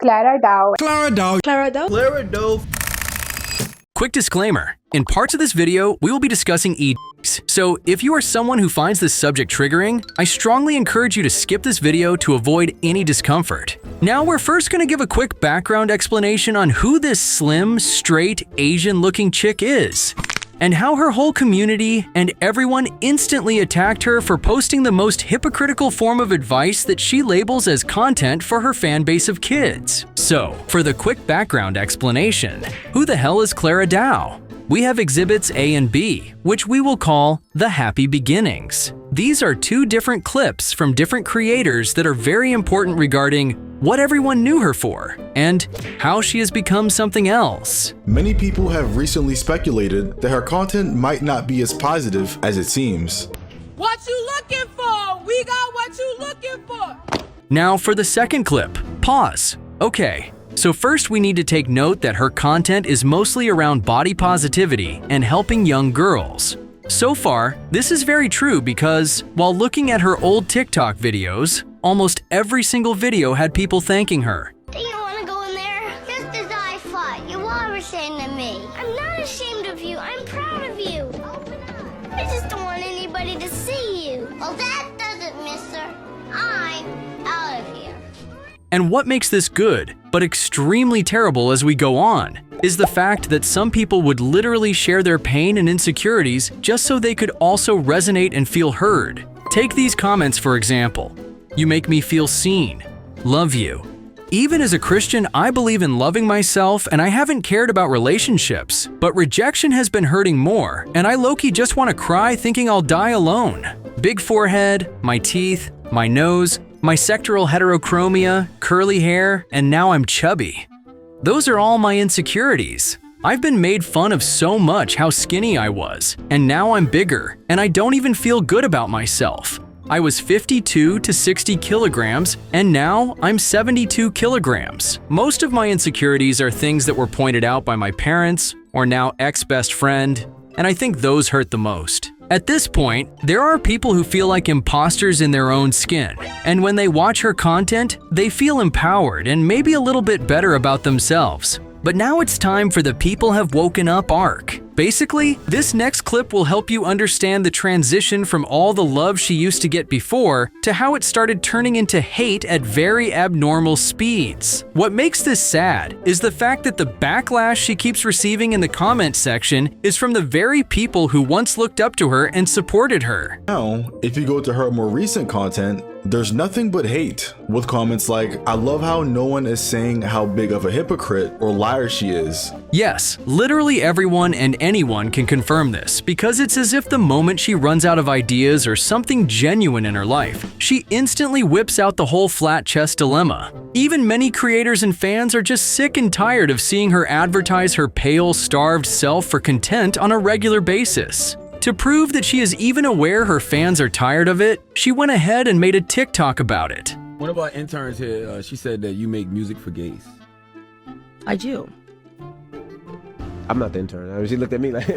Clara Dao. Clara Dao. Clara Dao. Clara Dao. Quick disclaimer, in parts of this video, we will be discussing icks. So if you are someone who finds this subject triggering, I strongly encourage you to skip this video to avoid any discomfort. Now we're first going to give a quick background explanation on who this slim, straight, Asian-looking chick is, and how her whole community and everyone instantly attacked her for posting the most hypocritical form of advice that she labels as content for her fan base of kids. So, for the quick background explanation, who the hell is Clara Dao? We have exhibits A and B, which we will call the happy beginnings. These are two different clips from different creators that are very important regarding what everyone knew her for and how she has become something else. Many people have recently speculated that her content might not be as positive as it seems. What you looking for? We got what you looking for. Now for the second clip, pause. Okay, so first we need to take note that her content is mostly around body positivity and helping young girls. So far, this is very true because while looking at her old TikTok videos, almost every single video had people thanking her. Do you want to go in there? Just as I thought. You are ashamed of me. I'm not ashamed of you. I'm proud of you. Open up. I just don't want anybody to see you. Well, that does it, mister. I'm out of here. And what makes this good, but extremely terrible as we go on, is the fact that some people would literally share their pain and insecurities just so they could also resonate and feel heard. Take these comments for example. You make me feel seen. Love you. Even as a Christian, I believe in loving myself and I haven't cared about relationships, but rejection has been hurting more and I low-key just want to cry thinking I'll die alone. Big forehead, my teeth, my nose, my sectoral heterochromia, curly hair, and now I'm chubby. Those are all my insecurities. I've been made fun of so much how skinny I was, and now I'm bigger, and I don't even feel good about myself. I was 52 to 60 kilograms, and now I'm 72 kilograms. Most of my insecurities are things that were pointed out by my parents, or now ex-best friend, and I think those hurt the most. At this point, there are people who feel like imposters in their own skin, and when they watch her content, they feel empowered and maybe a little bit better about themselves. But now it's time for the people have woken up arc. Basically, this next clip will help you understand the transition from all the love she used to get before to how it started turning into hate at very abnormal speeds. What makes this sad is the fact that the backlash she keeps receiving in the comment section is from the very people who once looked up to her and supported her. Now, if you go to her more recent content, there's nothing but hate, with comments like, I love how no one is saying how big of a hypocrite or liar she is. Yes, literally everyone and anyone can confirm this, because it's as if the moment she runs out of ideas or something genuine in her life, she instantly whips out the whole flat chest dilemma. Even many creators and fans are just sick and tired of seeing her advertise her pale, starved self for content on a regular basis. To prove that she is even aware her fans are tired of it, she went ahead and made a TikTok about it. One of our interns here, she said that you make music for gays. I do. I'm not the intern. I mean, she looked at me like,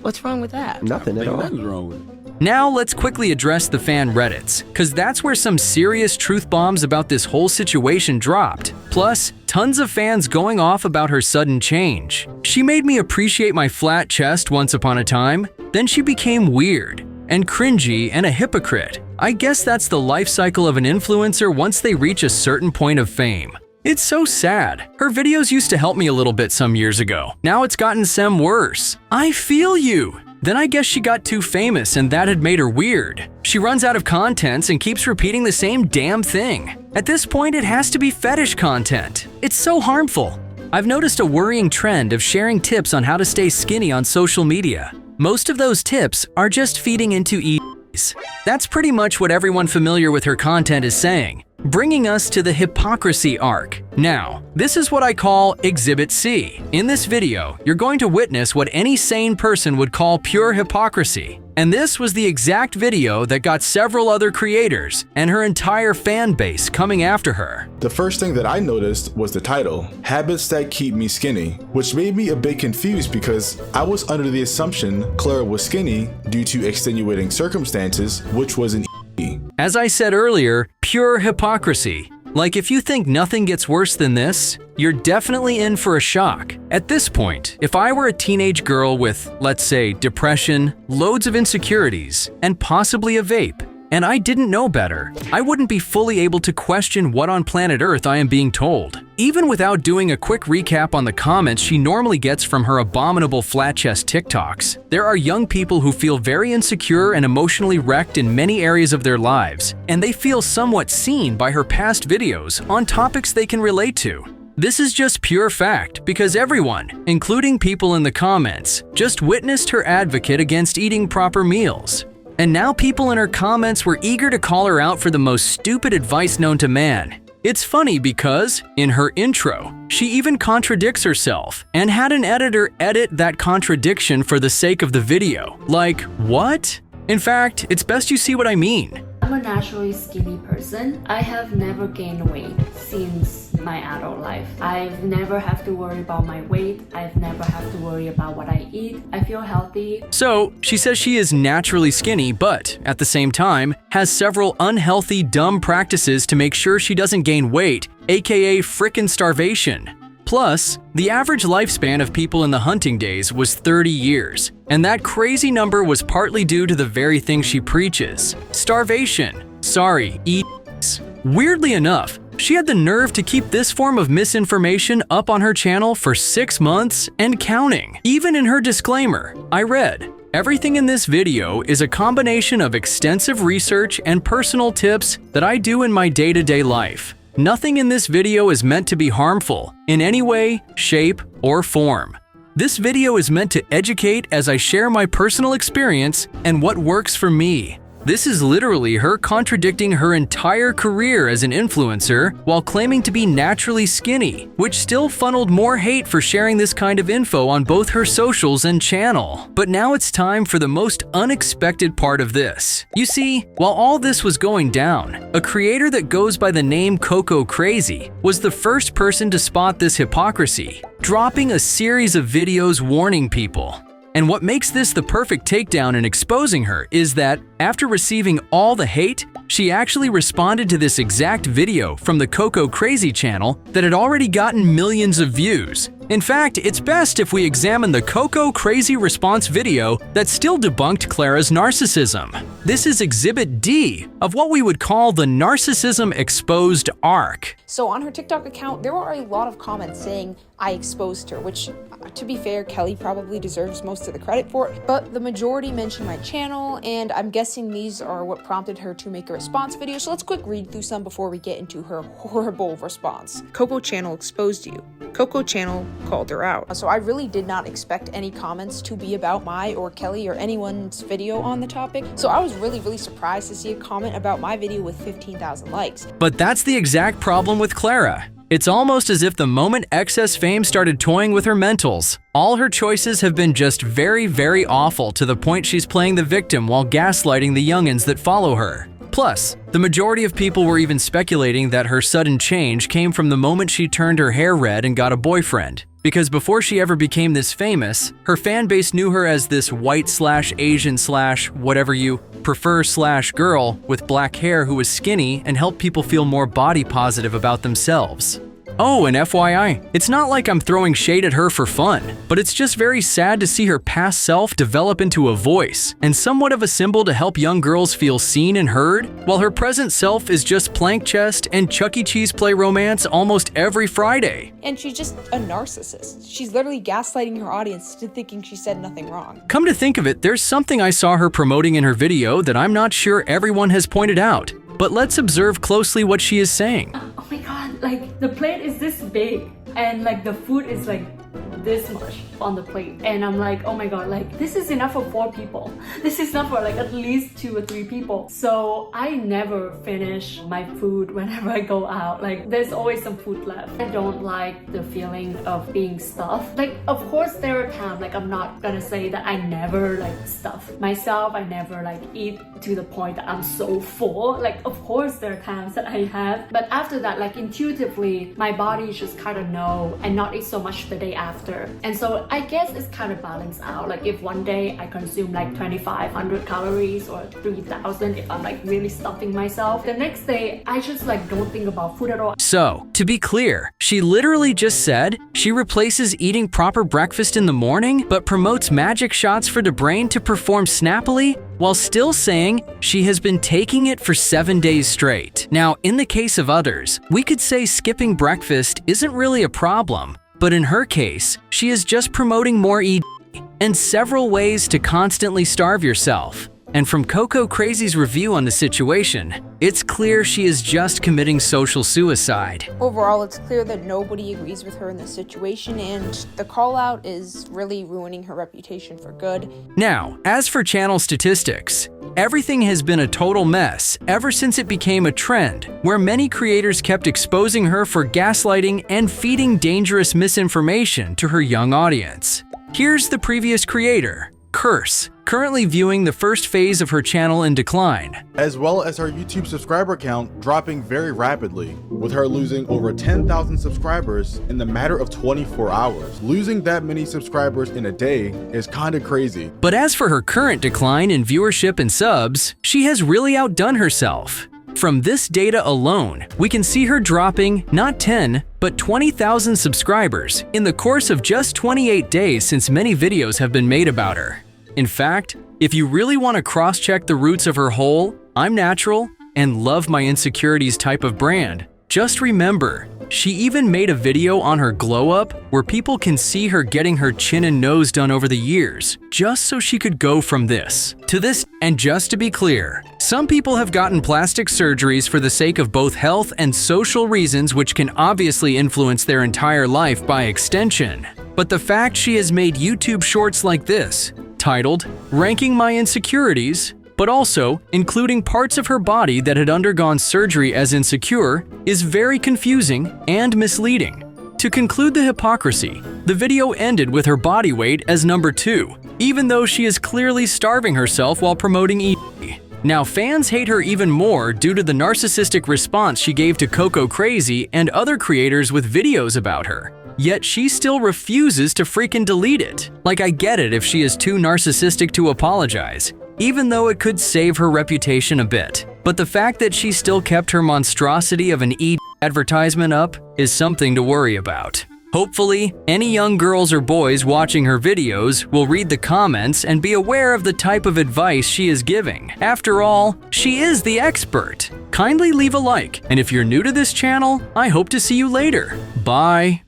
What's wrong with that? nothing at all. Nothing's wrong with it. Now let's quickly address the fan Reddits, cause that's where some serious truth bombs about this whole situation dropped. Plus, tons of fans going off about her sudden change. She made me appreciate my flat chest once upon a time, then she became weird and cringy and a hypocrite. I guess that's the life cycle of an influencer once they reach a certain point of fame. It's so sad. Her videos used to help me a little bit some years ago. Now it's gotten some worse. I feel you. Then I guess she got too famous and that had made her weird. She runs out of contents and keeps repeating the same damn thing. At this point, it has to be fetish content. It's so harmful. I've noticed a worrying trend of sharing tips on how to stay skinny on social media. Most of those tips are just feeding into icks. That's pretty much what everyone familiar with her content is saying, bringing us to the hypocrisy arc. Now, this is what I call Exhibit C. In this video, you're going to witness what any sane person would call pure hypocrisy. And this was the exact video that got several other creators and her entire fan base coming after her. The first thing that I noticed was the title, Habits That Keep Me Skinny, which made me a bit confused because I was under the assumption Clara was skinny due to extenuating circumstances, which was an As I said earlier, pure hypocrisy. Like, if you think nothing gets worse than this, you're definitely in for a shock. At this point, if I were a teenage girl with, let's say, depression, loads of insecurities, and possibly a vape, and I didn't know better, I wouldn't be fully able to question what on planet Earth I am being told. Even without doing a quick recap on the comments she normally gets from her abominable flat chest TikToks, there are young people who feel very insecure and emotionally wrecked in many areas of their lives, and they feel somewhat seen by her past videos on topics they can relate to. This is just pure fact because everyone, including people in the comments, just witnessed her advocate against eating proper meals. And now people in her comments were eager to call her out for the most stupid advice known to man. It's funny because, in her intro, she even contradicts herself and had an editor edit that contradiction for the sake of the video. Like, what? In fact, it's best you see what I mean. I'm a naturally skinny person. I have never gained weight since my adult life. I've never have to worry about my weight. I've never have to worry about what I eat. I feel healthy. So, she says she is naturally skinny, but at the same time, has several unhealthy, dumb practices to make sure she doesn't gain weight, aka frickin' starvation. Plus, the average lifespan of people in the hunting days was 30 years, and that crazy number was partly due to the very thing she preaches: starvation. Sorry, icks. Weirdly enough, she had the nerve to keep this form of misinformation up on her channel for 6 months and counting. Even in her disclaimer, I read, "Everything in this video is a combination of extensive research and personal tips that I do in my day-to-day life. Nothing in this video is meant to be harmful in any way, shape, or form. This video is meant to educate as I share my personal experience and what works for me." This is literally her contradicting her entire career as an influencer while claiming to be naturally skinny, which still funneled more hate for sharing this kind of info on both her socials and channel. But now it's time for the most unexpected part of this. You see, while all this was going down, a creator that goes by the name Coco Crazy was the first person to spot this hypocrisy, dropping a series of videos warning people. And what makes this the perfect takedown in exposing her is that, after receiving all the hate, she actually responded to this exact video from the Coco Crazy channel that had already gotten millions of views. In fact, it's best if we examine the Coco Crazy response video that still debunked Clara's narcissism. This is Exhibit D of what we would call the Narcissism Exposed arc. So on her TikTok account, there were a lot of comments saying I exposed her, which, to be fair, Kelly probably deserves most of the credit for it, but the majority mentioned my channel, and I'm guessing these are what prompted her to make a response video, so let's quick read through some before we get into her horrible response. Coco channel exposed you. Coco channel called her out. So I really did not expect any comments to be about my or Kelly or anyone's video on the topic, so I was really surprised to see a comment about my video with 15,000 likes. But that's the exact problem with Clara. It's almost as if the moment excess fame started toying with her mentals, all her choices have been just very awful to the point she's playing the victim while gaslighting the youngins that follow her. Plus, the majority of people were even speculating that her sudden change came from the moment she turned her hair red and got a boyfriend. Because before she ever became this famous, her fan base knew her as this white/Asian/whatever you prefer/girl with black hair who was skinny and helped people feel more body positive about themselves. Oh, and FYI, it's not like I'm throwing shade at her for fun, but it's just very sad to see her past self develop into a voice and somewhat of a symbol to help young girls feel seen and heard, while her present self is just plank chest and Chuck E. Cheese play romance almost every Friday. And she's just a narcissist. She's literally gaslighting her audience to thinking she said nothing wrong. Come to think of it, there's something I saw her promoting in her video that I'm not sure everyone has pointed out. But let's observe closely what she is saying. Oh my god, like the plate is this big and like the food is like this much on the plate, and I'm like, oh my god, like this is enough for 4 people. This is enough for like at least 2 or 3 people. So I never finish my food whenever I go out. Like there's always some food left. I don't like the feeling of being stuffed. Like of course there are times, like I'm not gonna say that I never like stuff myself. I never like eat to the point that I'm so full. Like of course there are times that I have, but after that, like intuitively my body just kind of know and not eat so much the day after. other. And so I guess it's kind of balanced out. Like if one day I consume like 2,500 calories or 3,000 if I'm like really stuffing myself, the next day I just like don't think about food at all. So, to be clear, she literally just said she replaces eating proper breakfast in the morning but promotes magic shots for the brain to perform snappily while still saying she has been taking it for 7 days straight. Now, in the case of others, we could say skipping breakfast isn't really a problem, but in her case, she is just promoting more ED and several ways to constantly starve yourself. And from Coco Crazy's review on the situation, it's clear she is just committing social suicide. Overall, it's clear that nobody agrees with her in this situation, and the call out is really ruining her reputation for good. Now, as for channel statistics, everything has been a total mess ever since it became a trend, where many creators kept exposing her for gaslighting and feeding dangerous misinformation to her young audience. Here's the previous creator, Curse, currently viewing the first phase of her channel in decline, as well as her YouTube subscriber count dropping very rapidly, with her losing over 10,000 subscribers in the matter of 24 hours. Losing that many subscribers in a day is kinda crazy. But as for her current decline in viewership and subs, she has really outdone herself. From this data alone, we can see her dropping not 10, but 20,000 subscribers in the course of just 28 days since many videos have been made about her. In fact, if you really want to cross-check the roots of her whole "I'm natural and love my insecurities" type of brand, just remember, she even made a video on her glow-up where people can see her getting her chin and nose done over the years, just so she could go from this to this. And just to be clear, some people have gotten plastic surgeries for the sake of both health and social reasons, which can obviously influence their entire life by extension. But the fact she has made YouTube shorts like this, titled "Ranking My Insecurities," but also including parts of her body that had undergone surgery as insecure, is very confusing and misleading. To conclude the hypocrisy, the video ended with her body weight as number 2, even though she is clearly starving herself while promoting ED. Now, fans hate her even more due to the narcissistic response she gave to Coco Crazy and other creators with videos about her. Yet she still refuses to freaking delete it. Like, I get it if she is too narcissistic to apologize, even though it could save her reputation a bit. But the fact that she still kept her monstrosity of an ED advertisement up is something to worry about. Hopefully, any young girls or boys watching her videos will read the comments and be aware of the type of advice she is giving. After all, she is the expert. Kindly leave a like, and if you're new to this channel, I hope to see you later. Bye.